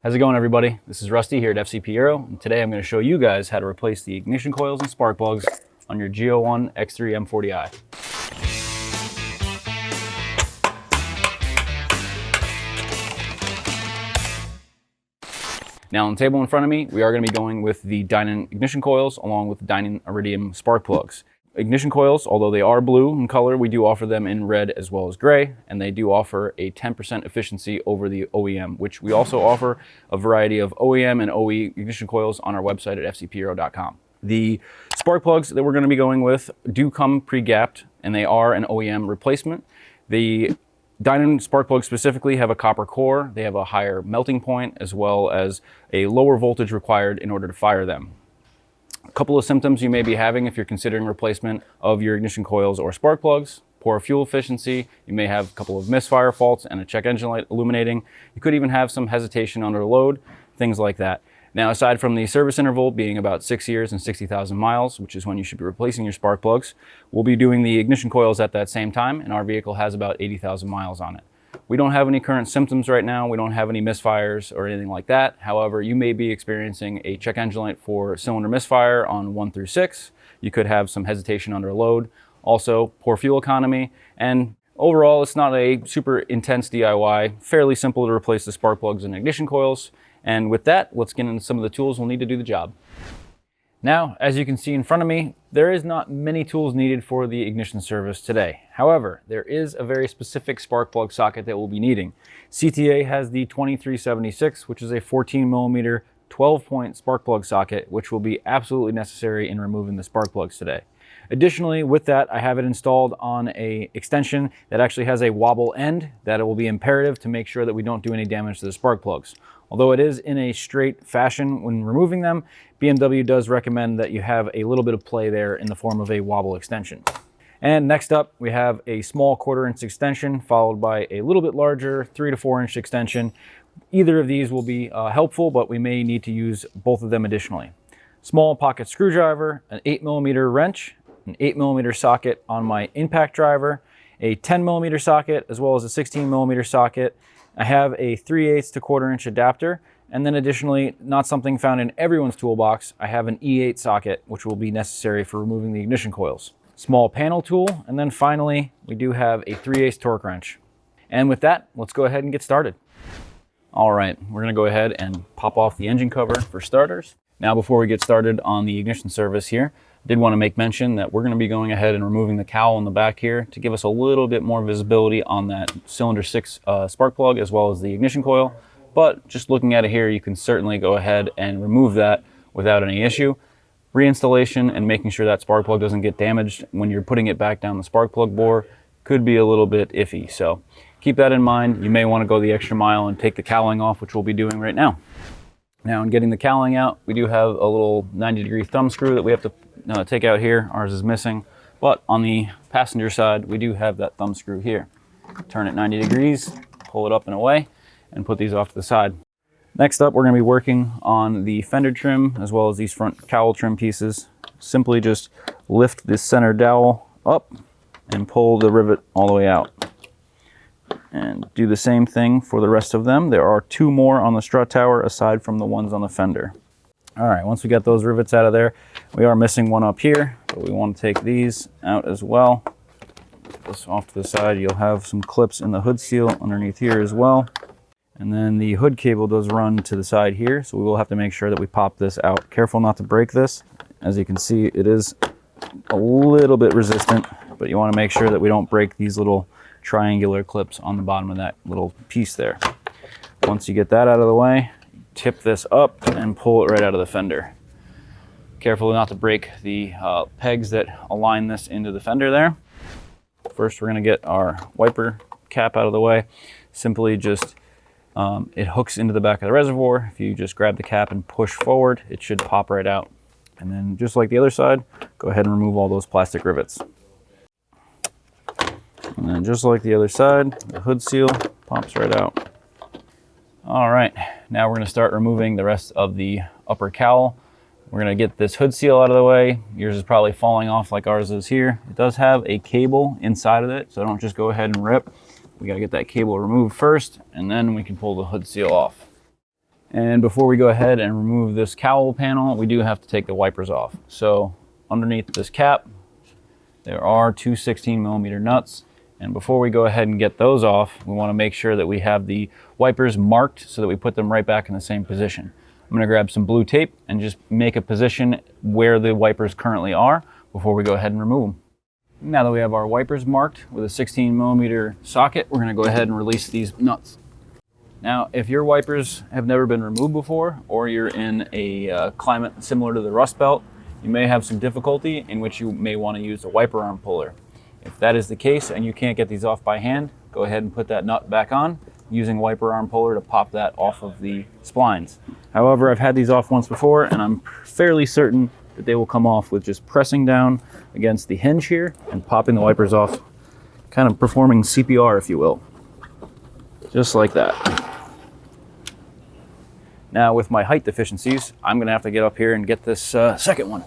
How's it going, everybody? This is Rusty here at FCP Aero, and today I'm going to show you guys how to replace the ignition coils and spark plugs on your G01 X3 M40i. Now on the table in front of me, we are going to be going with the Dynon ignition coils along with the Dynon Iridium spark plugs. Ignition coils, although they are blue in color, we do offer them in red as well as gray, and they do offer a 10% efficiency over the OEM, which we also offer a variety of OEM and OE ignition coils on our website at fcpro.com. The spark plugs that we're going to be going with do come pre-gapped, and they are an OEM replacement. The Dynon spark plugs specifically have a copper core. They have a higher melting point as well as a lower voltage required in order to fire them. A couple of symptoms you may be having if you're considering replacement of your ignition coils or spark plugs: poor fuel efficiency. You may have a couple of misfire faults and a check engine light illuminating. You could even have some hesitation under load, things like that. Now, aside from the service interval being about 6 years and 60,000 miles, which is when you should be replacing your spark plugs, we'll be doing the ignition coils at that same time, and our vehicle has about 80,000 miles on it. We don't have any current symptoms right now. We don't have any misfires or anything like that. However, you may be experiencing a check engine light for cylinder misfire on 1 through 6. You could have some hesitation under load, also poor fuel economy, and overall, it's not a super intense DIY, fairly simple to replace the spark plugs and ignition coils. And with that, let's get into some of the tools we'll need to do the job. Now, as you can see in front of me, there is not many tools needed for the ignition service today. However, there is a very specific spark plug socket that we'll be needing. CTA has the 2376, which is a 14mm 12-point spark plug socket, which will be absolutely necessary in removing the spark plugs today. Additionally, with that, I have it installed on a extension that actually has a wobble end that it will be imperative to make sure that we don't do any damage to the spark plugs. Although it is in a straight fashion when removing them, BMW does recommend that you have a little bit of play there in the form of a wobble extension. And next up, we have a small 1/4-inch extension followed by a little bit larger 3 to 4 inch extension. Either of these will be helpful, but we may need to use both of them additionally. Small pocket screwdriver, an 8mm wrench, an 8mm socket on my impact driver, a 10mm socket, as well as a 16mm socket. I have a 3/8 to 1/4 inch adapter, and then additionally, not something found in everyone's toolbox, I have an E8 socket, which will be necessary for removing the ignition coils. Small panel tool, and then finally, we do have a 3/8 torque wrench. And with that, let's go ahead and get started. All right, we're gonna go ahead and pop off the engine cover for starters. Now, before we get started on the ignition service here, I did want to make mention that we're going to be going ahead and removing the cowl in the back here to give us a little bit more visibility on that cylinder 6 spark plug as well as the ignition coil. But just looking at it here, you can certainly go ahead and remove that without any issue. Reinstallation and making sure that spark plug doesn't get damaged when you're putting it back down the spark plug bore could be a little bit iffy. So keep that in mind. You may want to go the extra mile and take the cowling off, which we'll be doing right now. Now, in getting the cowling out, we do have a little 90-degree thumb screw that we have to take out here. Ours is missing, but on the passenger side, we do have that thumb screw here. Turn it 90 degrees, pull it up and away, and put these off to the side. Next up, we're going to be working on the fender trim as well as these front cowl trim pieces. Simply just lift this center dowel up and pull the rivet all the way out. And do the same thing for the rest of them. There are 2 more on the strut tower aside from the ones on the fender. All right, once we got those rivets out of there, we are missing one up here, but we want to take these out as well. Put this off to the side. You'll have some clips in the hood seal underneath here as well. And then the hood cable does run to the side here, so we will have to make sure that we pop this out. Careful not to break this. As you can see, it is a little bit resistant, but you want to make sure that we don't break these little triangular clips on the bottom of that little piece there. Once you get that out of the way, tip this up and pull it right out of the fender. Careful not to break the pegs that align this into the fender there. First, we're going to get our wiper cap out of the way. Simply just, it hooks into the back of the reservoir. If you just grab the cap and push forward, it should pop right out. And then just like the other side, go ahead and remove all those plastic rivets. And then just like the other side, the hood seal pops right out. All right, now we're going to start removing the rest of the upper cowl. We're going to get this hood seal out of the way. Yours is probably falling off like ours is here. It does have a cable inside of it, so don't just go ahead and rip. We got to get that cable removed first, and then we can pull the hood seal off. And before we go ahead and remove this cowl panel, we do have to take the wipers off. So underneath this cap, there are two 16mm nuts. And before we go ahead and get those off, we want to make sure that we have the wipers marked so that we put them right back in the same position. I'm going to grab some blue tape and just make a position where the wipers currently are before we go ahead and remove them. Now that we have our wipers marked with a 16mm socket, we're going to go ahead and release these nuts. Now, if your wipers have never been removed before, or you're in a climate similar to the Rust Belt, you may have some difficulty in which you may want to use a wiper arm puller. If that is the case and you can't get these off by hand, go ahead and put that nut back on using a wiper arm puller to pop that off of the splines. However, I've had these off once before and I'm fairly certain that they will come off with just pressing down against the hinge here and popping the wipers off, kind of performing CPR, if you will. Just like that. Now with my height deficiencies, I'm gonna have to get up here and get this second one.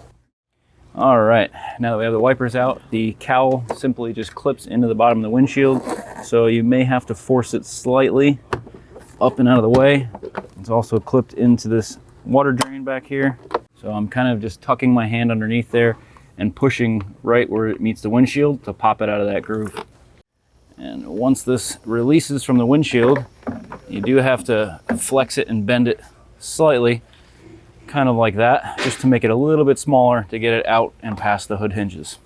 All right, now that we have the wipers out, the cowl simply just clips into the bottom of the windshield. So you may have to force it slightly up and out of the way. It's also clipped into this water drain back here. So I'm kind of just tucking my hand underneath there and pushing right where it meets the windshield to pop it out of that groove. And once this releases from the windshield, you do have to flex it and bend it slightly, kind of like that, just to make it a little bit smaller to get it out and past the hood hinges.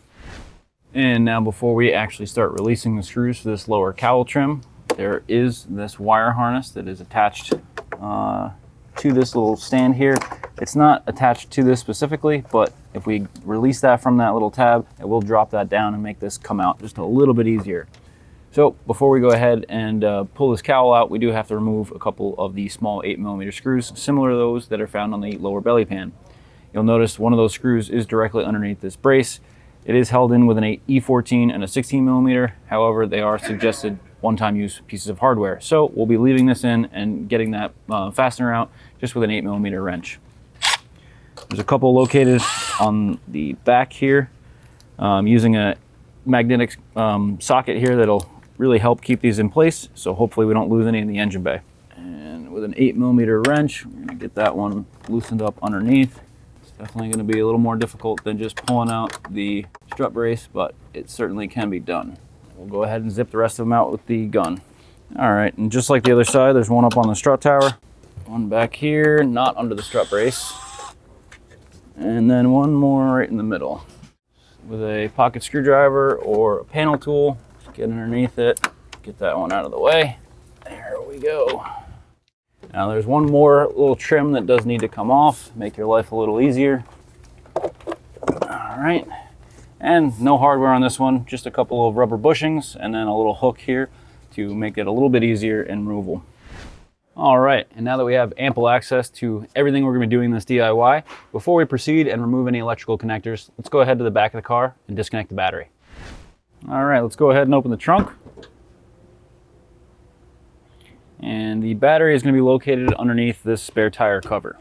And now before we actually start releasing the screws for this lower cowl trim, there is this wire harness that is attached to this little stand here. It's not attached to this specifically, but if we release that from that little tab, it will drop that down and make this come out just a little bit easier. So before we go ahead and pull this cowl out, we do have to remove a couple of the small 8mm screws, similar to those that are found on the lower belly pan. You'll notice one of those screws is directly underneath this brace. It is held in with an E14 and a 16mm. However, they are suggested one-time use pieces of hardware. So we'll be leaving this in and getting that fastener out just with an 8mm wrench. There's a couple located on the back here, using a magnetic socket here that'll really help keep these in place, so hopefully we don't lose any in the engine bay. And with an 8mm wrench, we're gonna get that one loosened up underneath. It's definitely gonna be a little more difficult than just pulling out the strut brace, but it certainly can be done. We'll go ahead and zip the rest of them out with the gun. All right, and just like the other side, there's one up on the strut tower, one back here, not under the strut brace, and then one more right in the middle. With a pocket screwdriver or a panel tool, get underneath it, get that one out of the way. There we go. Now there's one more little trim that does need to come off, make your life a little easier. All right, and no hardware on this one, just a couple of rubber bushings and then a little hook here to make it a little bit easier in removal. All right, and now that we have ample access to everything we're gonna be doing in this DIY, before we proceed and remove any electrical connectors, let's go ahead to the back of the car and disconnect the battery. All right, let's go ahead and open the trunk. And the battery is gonna be located underneath this spare tire cover.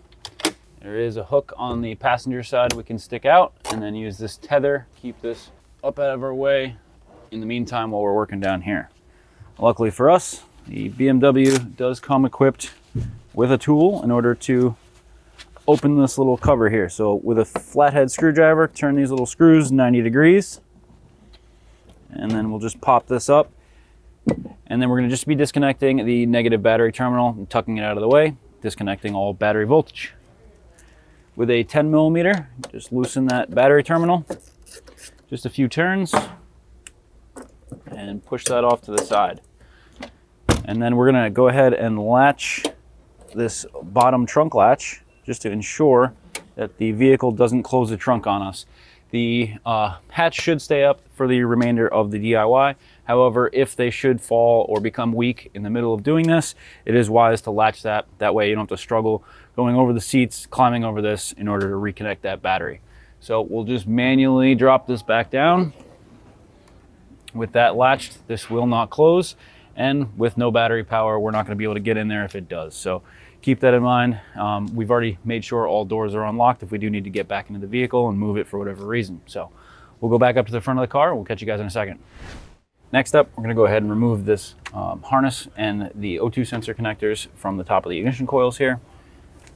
There is a hook on the passenger side we can stick out and then use this tether, keep this up out of our way in the meantime while we're working down here. Luckily for us, the BMW does come equipped with a tool in order to open this little cover here. So with a flathead screwdriver, turn these little screws 90 degrees, and then we'll just pop this up. And then we're gonna just be disconnecting the negative battery terminal and tucking it out of the way, disconnecting all battery voltage. With a 10mm, just loosen that battery terminal, just a few turns, and push that off to the side. And then we're gonna go ahead and latch this bottom trunk latch just to ensure that the vehicle doesn't close the trunk on us. The hatch should stay up for the remainder of the DIY. However, if they should fall or become weak in the middle of doing this, it is wise to latch that. That way you don't have to struggle going over the seats, climbing over this in order to reconnect that battery. So we'll just manually drop this back down. With that latched, this will not close. And with no battery power, we're not gonna be able to get in there if it does. So keep that in mind. We've already made sure all doors are unlocked if we do need to get back into the vehicle and move it for whatever reason. So we'll go back up to the front of the car and we'll catch you guys in a second. Next up, we're gonna go ahead and remove this harness and the O2 sensor connectors from the top of the ignition coils here.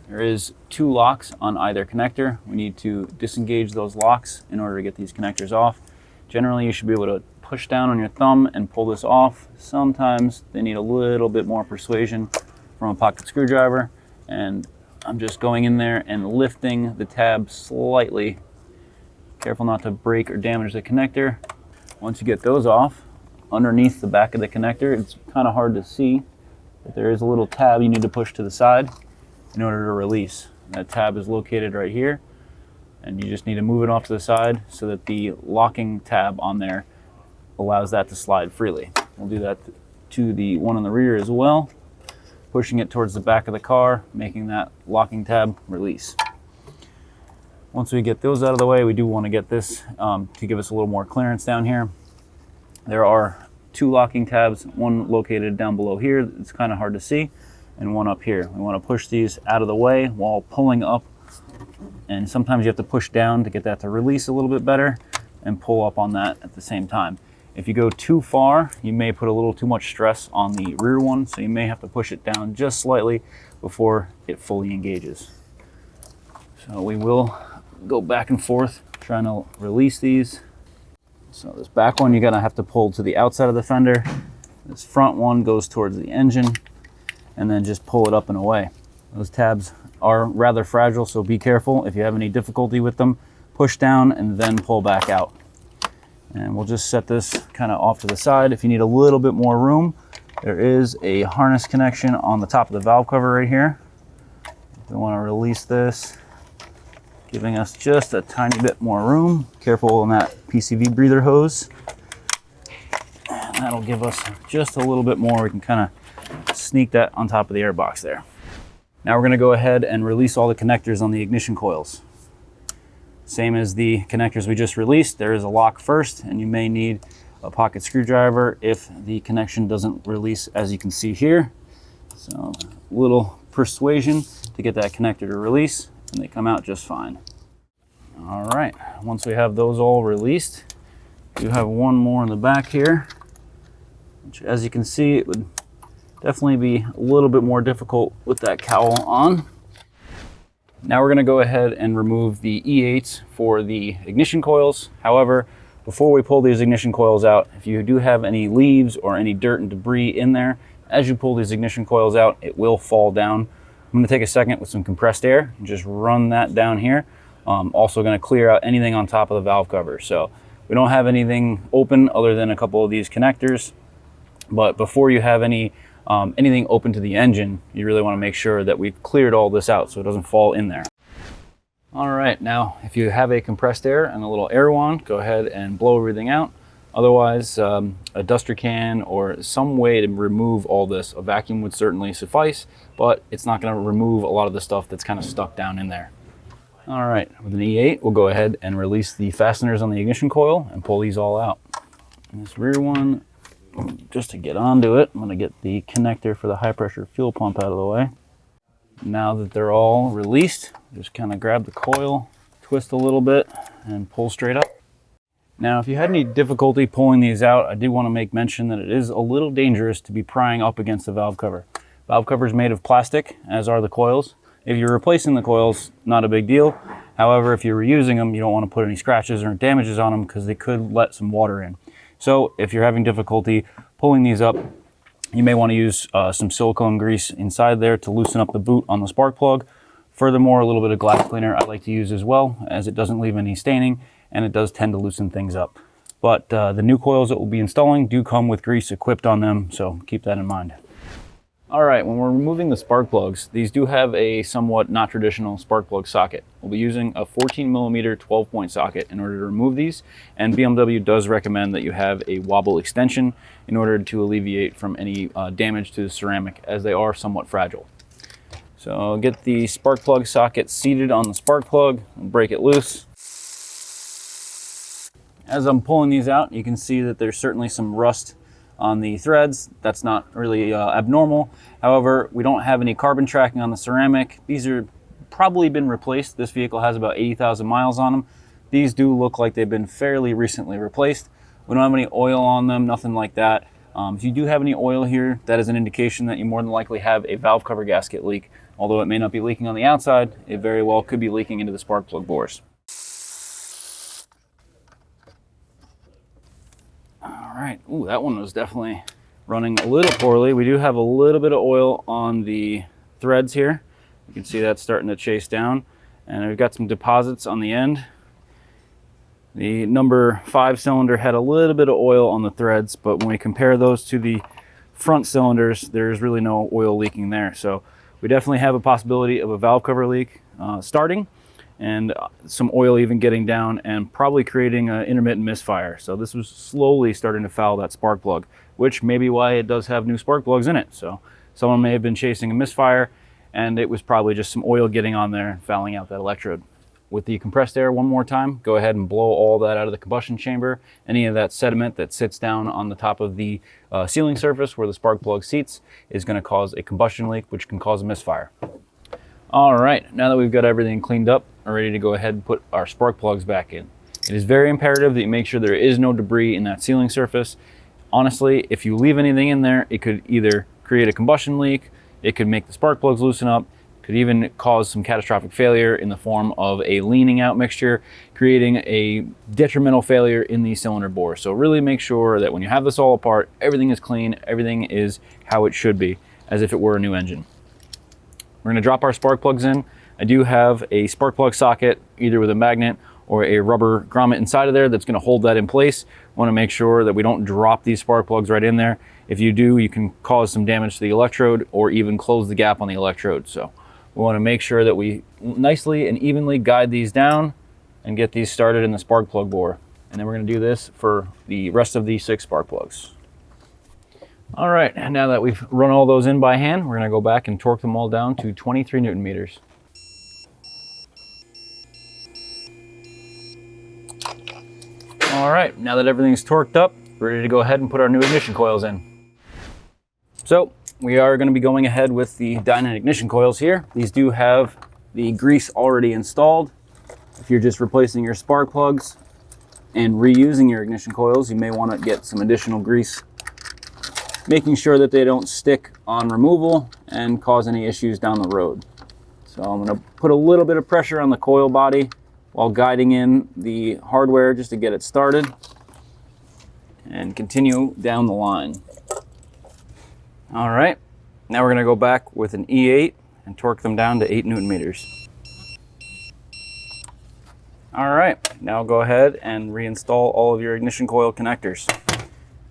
There is 2 locks on either connector. We need to disengage those locks in order to get these connectors off. Generally, you should be able to push down on your thumb and pull this off. Sometimes they need a little bit more persuasion from a pocket screwdriver, and I'm just going in there and lifting the tab slightly. Careful not to break or damage the connector. Once you get those off, underneath the back of the connector, it's kind of hard to see, but there is a little tab you need to push to the side in order to release. That tab is located right here, and you just need to move it off to the side so that the locking tab on there allows that to slide freely. We'll do that to the one on the rear as well, pushing it towards the back of the car, making that locking tab release. Once we get those out of the way, we do want to get this to give us a little more clearance down here. There are 2 locking tabs, one located down below here, it's kind of hard to see, and one up here. We want to push these out of the way while pulling up, and sometimes you have to push down to get that to release a little bit better and pull up on that at the same time. If you go too far, you may put a little too much stress on the rear one, so you may have to push it down just slightly before it fully engages. So we will go back and forth trying to release these. So this back one, you're gonna have to pull to the outside of the fender. This front one goes towards the engine, and then just pull it up and away. Those tabs are rather fragile, so be careful. If you have any difficulty with them, push down and then pull back out. And we'll just set this kind of off to the side. If you need a little bit more room, there is a harness connection on the top of the valve cover right here. We want to release this, giving us just a tiny bit more room. Careful on that PCV breather hose. And that'll give us just a little bit more. We can kind of sneak that on top of the airbox there. Now we're going to go ahead and release all the connectors on the ignition coils. Same as the connectors we just released, there is a lock first, and you may need a pocket screwdriver if the connection doesn't release, as you can see here. So a little persuasion to get that connector to release, and they come out just fine. All right, once we have those all released, you have one more in the back here, which, as you can see, it would definitely be a little bit more difficult with that cowl on. Now we're going to go ahead and remove the E8s for the ignition coils. However, before we pull these ignition coils out, if you do have any leaves or any dirt and debris in there, as you pull these ignition coils out, it will fall down. I'm going to take a second with some compressed air and just run that down here. Also going to clear out anything on top of the valve cover. So we don't have anything open other than a couple of these connectors. But before you have anything open to the engine, you really want to make sure that we've cleared all this out so it doesn't fall in there. All right, now if you have a compressed air and a little air wand, go ahead and blow everything out. Otherwise, a duster can or some way to remove all this. A vacuum would certainly suffice, but it's not going to remove a lot of the stuff that's kind of stuck down in there. All right, with an E8, we'll go ahead and release the fasteners on the ignition coil and pull these all out. And this rear one, just to get onto it, I'm going to get the connector for the high pressure fuel pump out of the way. Now that they're all released, just kind of grab the coil, twist a little bit, and pull straight up. Now, if you had any difficulty pulling these out, I did want to make mention that it is a little dangerous to be prying up against the valve cover. Valve cover is made of plastic, as are the coils. If you're replacing the coils, not a big deal. However, if you're reusing them, you don't want to put any scratches or damages on them because they could let some water in. So if you're having difficulty pulling these up, you may want to use some silicone grease inside there to loosen up the boot on the spark plug. Furthermore, a little bit of glass cleaner I like to use as well, as it doesn't leave any staining and it does tend to loosen things up. But the new coils that we'll be installing do come with grease equipped on them, so keep that in mind. All right, when we're removing the spark plugs, these do have a somewhat not traditional spark plug socket. We'll be using a 14mm 12-point socket in order to remove these, and BMW does recommend that you have a wobble extension in order to alleviate from any damage to the ceramic, as they are somewhat fragile. So I'll get the spark plug socket seated on the spark plug and break it loose. As I'm pulling these out, you can see that there's certainly some rust on the threads. That's not really abnormal. However, we don't have any carbon tracking on the ceramic. These are probably been replaced. This vehicle has about 80,000 miles on them. These do look like they've been fairly recently replaced. We don't have any oil on them, nothing like that. If you do have any oil here, that is an indication that you more than likely have a valve cover gasket leak. Although it may not be leaking on the outside, it very well could be leaking into the spark plug bores. All right, ooh, that one was definitely running a little poorly. We do have a little bit of oil on the threads here. You can see that's starting to chase down, and we've got some deposits on the end. The number 5 cylinder had a little bit of oil on the threads, but when we compare those to the front cylinders, there's really no oil leaking there. So we definitely have a possibility of a valve cover leak starting, and some oil even getting down and probably creating an intermittent misfire. So this was slowly starting to foul that spark plug, which may be why it does have new spark plugs in it. So someone may have been chasing a misfire, and it was probably just some oil getting on there and fouling out that electrode. With the compressed air one more time, go ahead and blow all that out of the combustion chamber. Any of that sediment that sits down on the top of the sealing surface where the spark plug seats is going to cause a combustion leak, which can cause a misfire. All right, now that we've got everything cleaned up, we're ready to go ahead and put our spark plugs back in. It is very imperative that you make sure there is no debris in that sealing surface. Honestly, if you leave anything in there, it could either create a combustion leak, it could make the spark plugs loosen up, could even cause some catastrophic failure in the form of a leaning out mixture, creating a detrimental failure in the cylinder bore. So really make sure that when you have this all apart, everything is clean, everything is how it should be, as if it were a new engine. We're gonna drop our spark plugs in. I do have a spark plug socket, either with a magnet or a rubber grommet inside of there that's gonna hold that in place. Wanna make sure that we don't drop these spark plugs right in there. If you do, you can cause some damage to the electrode or even close the gap on the electrode. So we want to make sure that we nicely and evenly guide these down and get these started in the spark plug bore. And then we're going to do this for the rest of the 6 spark plugs. All right, and now that we've run all those in by hand, we're going to go back and torque them all down to 23 Newton meters. All right, now that everything's torqued up, we're ready to go ahead and put our new ignition coils in. So we are going to be going ahead with the Dynon ignition coils here. These do have the grease already installed. If you're just replacing your spark plugs and reusing your ignition coils, you may want to get some additional grease, making sure that they don't stick on removal and cause any issues down the road. So I'm going to put a little bit of pressure on the coil body while guiding in the hardware just to get it started, and continue down the line. All right, now we're going to go back with an E8 and torque them down to 8 Newton meters. All right, now go ahead and reinstall all of your ignition coil connectors.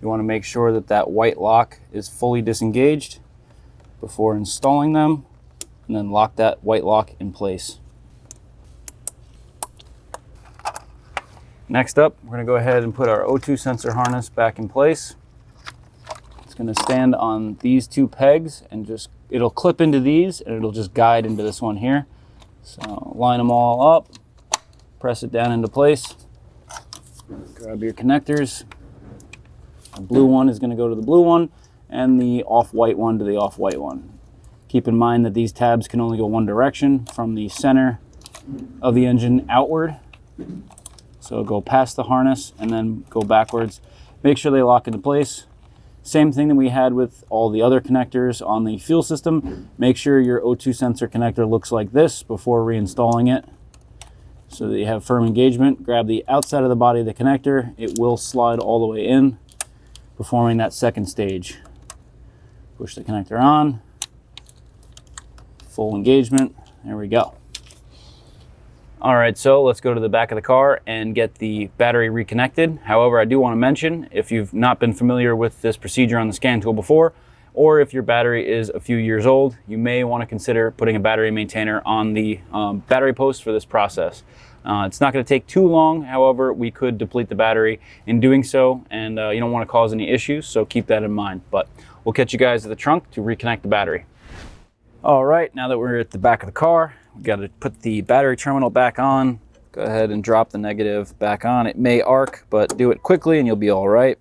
You want to make sure that that white lock is fully disengaged before installing them, and then lock that white lock in place. Next up, we're going to go ahead and put our O2 sensor harness back in place. Going to stand on these 2 pegs and just it'll clip into these and it'll just guide into this one here. So line them all up, press it down into place, grab your connectors. The blue one is going to go to the blue one and the off-white one to the off-white one. Keep in mind that these tabs can only go one direction, from the center of the engine outward. So go past the harness and then go backwards. Make sure they lock into place. Same thing that we had with all the other connectors on the fuel system. Make sure your O2 sensor connector looks like this before reinstalling it, so that you have firm engagement. Grab the outside of the body of the connector. It will slide all the way in, performing that second stage. Push the connector on, full engagement, there we go. All right, so let's go to the back of the car and get the battery reconnected. However, I do want to mention, if you've not been familiar with this procedure on the scan tool before, or if your battery is a few years old, you may want to consider putting a battery maintainer on the battery post for this process. It's not going to take too long. However, we could deplete the battery in doing so, and you don't want to cause any issues, so keep that in mind. But we'll catch you guys at the trunk to reconnect the battery. All right, now that we're at the back of the car, we got to put the battery terminal back on. Go ahead and drop the negative back on. It may arc, but do it quickly and you'll be all right.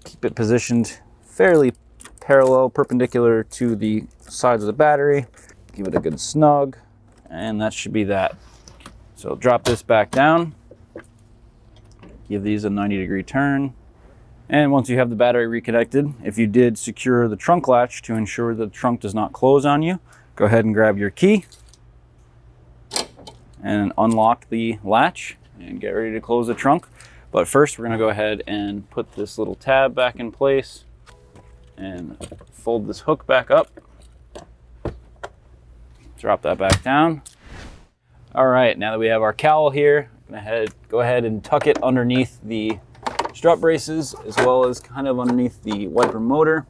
Keep it positioned fairly parallel, perpendicular to the sides of the battery. Give it a good snug, and that should be that. So drop this back down. Give these a 90-degree turn. And once you have the battery reconnected, if you did secure the trunk latch to ensure that the trunk does not close on you, Go ahead and grab your key and unlock the latch and get ready to close the trunk. But first we're gonna go ahead and put this little tab back in place and fold this hook back up. Drop that back down. All right, now that we have our cowl here, I'm gonna go ahead and tuck it underneath the strut braces as well as kind of underneath the wiper motor,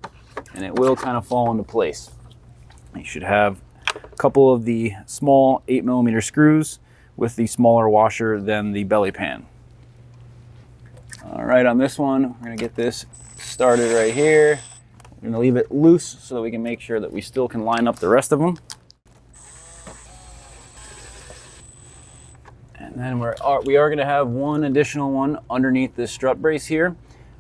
and it will kind of fall into place. You should have a couple of the small 8mm screws with the smaller washer than the belly pan. All right, on this one, we're gonna get this started right here. We're gonna leave it loose so that we can make sure that we still can line up the rest of them. And then we are gonna have one additional one underneath this strut brace here.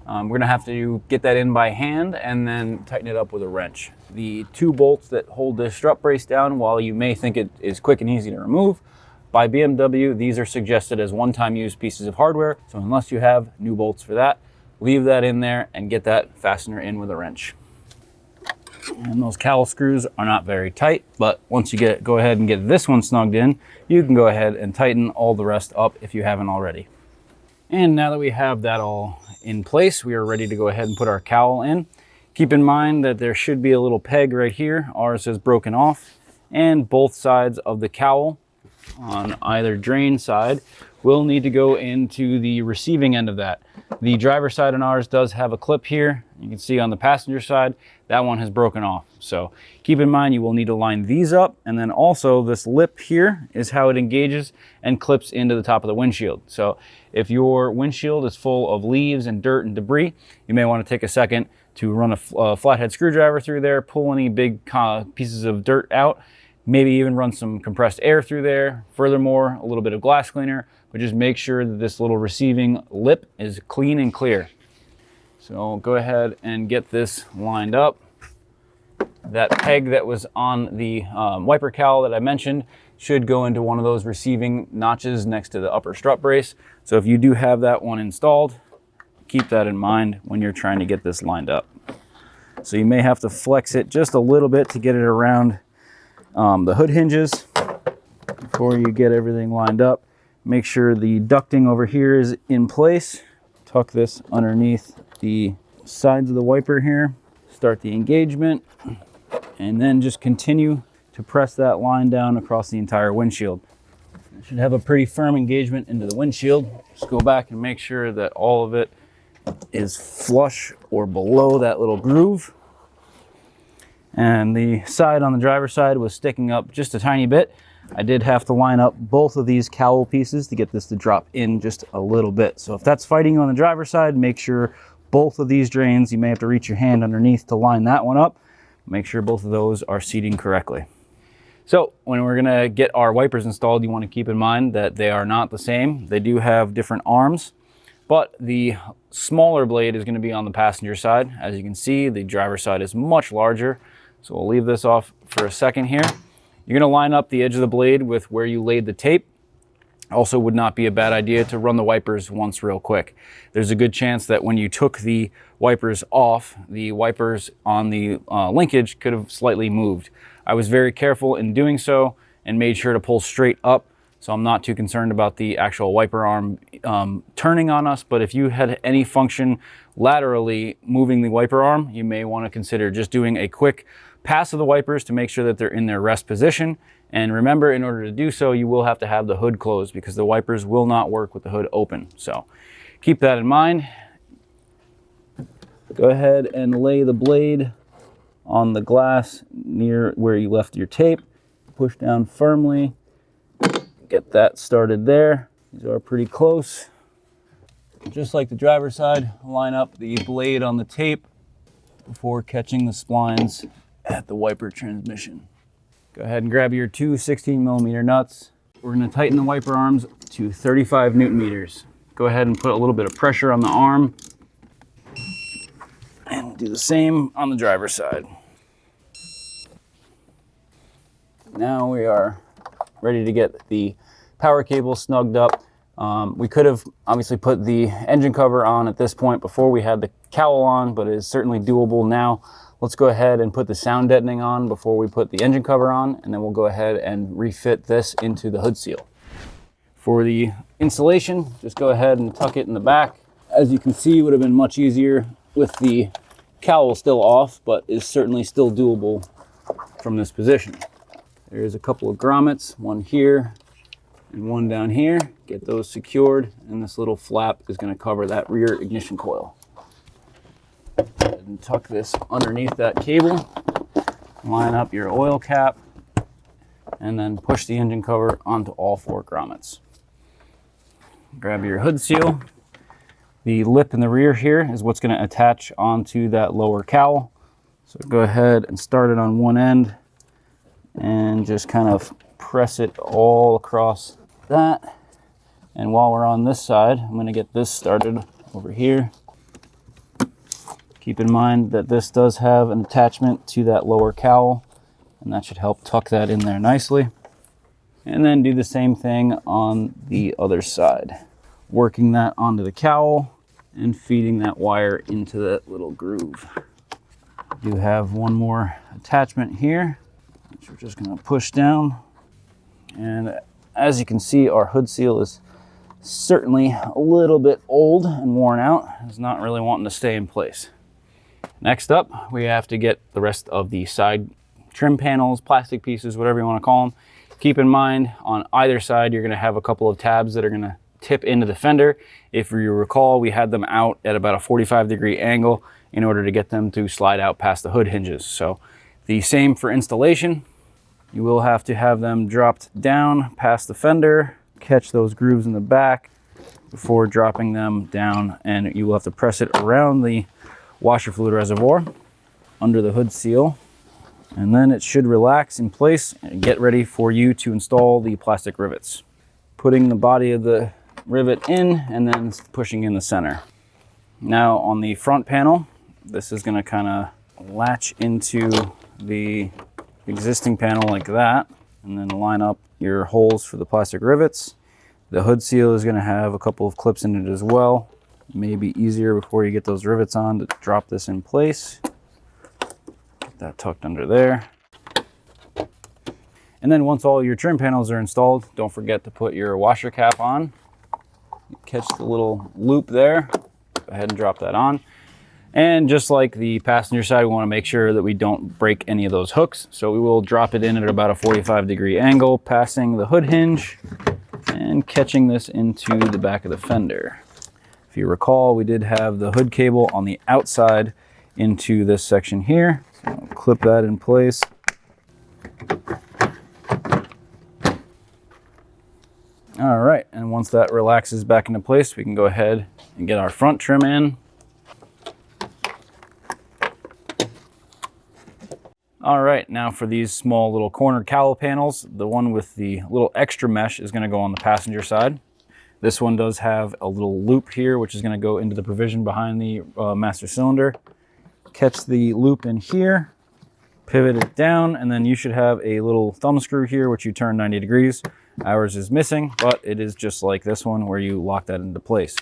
We're gonna have to get that in by hand and then tighten it up with a wrench. The 2 bolts that hold this strut brace down, while you may think it is quick and easy to remove, by BMW, these are suggested as one-time use pieces of hardware. So unless you have new bolts for that, leave that in there and get that fastener in with a wrench. And those cowl screws are not very tight, but once you go ahead and get this one snugged in, you can go ahead and tighten all the rest up if you haven't already. And now that we have that all in place, we are ready to go ahead and put our cowl in. Keep in mind that there should be a little peg right here. Ours is broken off, and both sides of the cowl on either drain side will need to go into the receiving end of that. The driver's side on ours does have a clip here. You can see on the passenger side, that one has broken off. So keep in mind, you will need to line these up. And then also this lip here is how it engages and clips into the top of the windshield. So if your windshield is full of leaves and dirt and debris, you may want to take a second to run a flathead screwdriver through there, pull any big pieces of dirt out, maybe even run some compressed air through there. Furthermore, a little bit of glass cleaner, but just make sure that this little receiving lip is clean and clear. So go ahead and get this lined up. That peg that was on the wiper cowl that I mentioned should go into one of those receiving notches next to the upper strut brace. So if you do have that one installed, keep that in mind when you're trying to get this lined up. So you may have to flex it just a little bit to get it around the hood hinges before you get everything lined up. Make sure the ducting over here is in place. Tuck this underneath the sides of the wiper here. Start the engagement, and then just continue to press that line down across the entire windshield. It should have a pretty firm engagement into the windshield. Just go back and make sure that all of it is flush or below that little groove. And the side on the driver's side was sticking up just a tiny bit. I did have to line up both of these cowl pieces to get this to drop in just a little bit. So if that's fighting on the driver's side, make sure both of these drains, you may have to reach your hand underneath to line that one up. Make sure both of those are seating correctly. So when we're gonna get our wipers installed, you wanna keep in mind that they are not the same. They do have different arms, but the smaller blade is gonna be on the passenger side. As you can see, the driver's side is much larger. So we'll leave this off for a second here. You're gonna line up the edge of the blade with where you laid the tape. Also would not be a bad idea to run the wipers once real quick. There's a good chance that when you took the wipers off, the wipers on the linkage could have slightly moved. I was very careful in doing so and made sure to pull straight up, so I'm not too concerned about the actual wiper arm turning on us. But if you had any function laterally moving the wiper arm, you may want to consider just doing a quick pass of the wipers to make sure that they're in their rest position. And remember, in order to do so, you will have to have the hood closed because the wipers will not work with the hood open. So keep that in mind. Go ahead and lay the blade on the glass near where you left your tape. Push down firmly. Get that started there. These are pretty close. Just like the driver's side, line up the blade on the tape before catching the splines at the wiper transmission. Go ahead and grab your two 16mm nuts. We're going to tighten the wiper arms to 35 Newton meters. Go ahead and put a little bit of pressure on the arm and do the same on the driver's side. Now we are ready to get the power cable snugged up. We could have obviously put the engine cover on at this point before we had the cowl on, but it is certainly doable now. Let's go ahead and put the sound deadening on before we put the engine cover on, and then we'll go ahead and refit this into the hood seal. For the installation, just go ahead and tuck it in the back. As you can see, it would have been much easier with the cowl still off, but is certainly still doable from this position. There's a couple of grommets, one here and one down here. Get those secured, and this little flap is going to cover that rear ignition coil. And tuck this underneath that cable, line up your oil cap, and then push the engine cover onto all 4 grommets. Grab your hood seal. The lip in the rear here is what's going to attach onto that lower cowl. So go ahead and start it on one end and just kind of press it all across that. And while we're on this side, I'm going to get this started over here. Keep in mind that this does have an attachment to that lower cowl, and that should help tuck that in there nicely. And then do the same thing on the other side, working that onto the cowl and feeding that wire into that little groove. We do have one more attachment here, which we're just going to push down. And as you can see, our hood seal is certainly a little bit old and worn out. It's not really wanting to stay in place. Next up, we have to get the rest of the side trim panels, plastic pieces, whatever you want to call them. Keep in mind, on either side, you're going to have a couple of tabs that are going to tip into the fender. If you recall, we had them out at about a 45-degree angle in order to get them to slide out past the hood hinges. So the same for installation. You will have to have them dropped down past the fender, catch those grooves in the back before dropping them down, and you will have to press it around the washer fluid reservoir under the hood seal, and then it should relax in place and get ready for you to install the plastic rivets. Putting the body of the rivet in and then pushing in the center. Now on the front panel, this is going to kind of latch into the existing panel like that, and then line up your holes for the plastic rivets. The hood seal is going to have a couple of clips in it as well. Maybe easier before you get those rivets on to drop this in place. Get that tucked under there. And then once all your trim panels are installed, don't forget to put your washer cap on. Catch the little loop there. Go ahead and drop that on. And just like the passenger side, we want to make sure that we don't break any of those hooks. So we will drop it in at about a 45-degree angle, passing the hood hinge and catching this into the back of the fender. If you recall, we did have the hood cable on the outside into this section here. So I'll clip that in place. All right, and once that relaxes back into place, we can go ahead and get our front trim in. All right, now for these small little corner cowl panels, the one with the little extra mesh is going to go on the passenger side. This one does have a little loop here, which is going to go into the provision behind the master cylinder. Catch the loop in here, pivot it down, and then you should have a little thumb screw here, which you turn 90 degrees. Ours is missing, but it is just like this one where you lock that into place.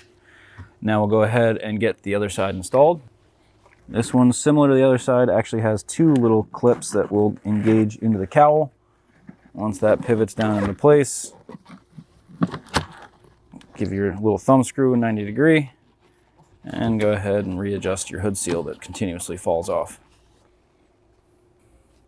Now we'll go ahead and get the other side installed. This one, similar to the other side, actually has 2 little clips that will engage into the cowl. Once that pivots down into place, give your little thumb screw a 90 degree and go ahead and readjust your hood seal that continuously falls off.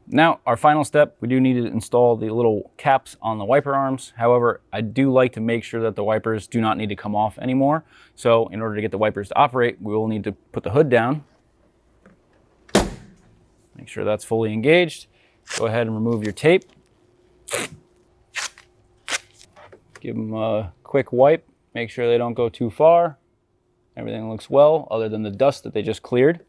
Now, our final step, we do need to install the little caps on the wiper arms. However, I do like to make sure that the wipers do not need to come off anymore. So in order to get the wipers to operate, we will need to put the hood down. Make sure that's fully engaged. Go ahead and remove your tape. Give them a quick wipe. Make sure they don't go too far. Everything looks well, other than the dust that they just cleared.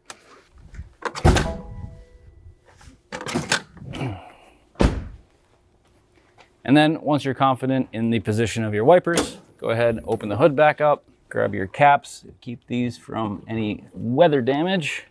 And then once you're confident in the position of your wipers, go ahead and open the hood back up, grab your caps, keep these from any weather damage.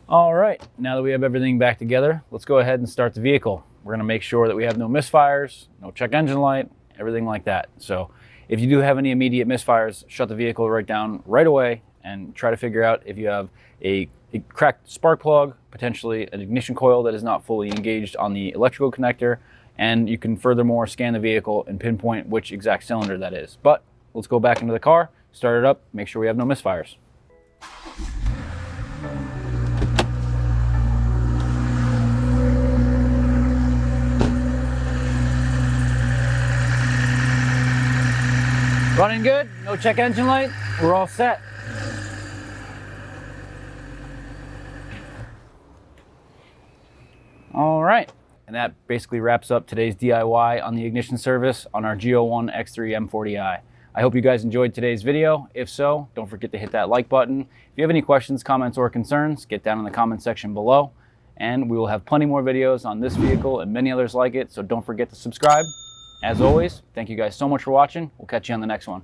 All right, now that we have everything back together, let's go ahead and start the vehicle. We're gonna make sure that we have no misfires, no check engine light, everything like that. So if you do have any immediate misfires, shut the vehicle right down right away and try to figure out if you have a a cracked spark plug, potentially an ignition coil that is not fully engaged on the electrical connector, and you can furthermore scan the vehicle and pinpoint which exact cylinder that is. But let's go back into the car, start it up, make sure we have no misfires. Running good, no check engine light, we're all set. All right, and that basically wraps up today's DIY on the ignition service on our G01 X3 M40i. I hope you guys enjoyed today's video. If so, don't forget to hit that like button. If you have any questions, comments, or concerns, get down in the comment section below. And we will have plenty more videos on this vehicle and many others like it, so don't forget to subscribe. As always, thank you guys so much for watching. We'll catch you on the next one.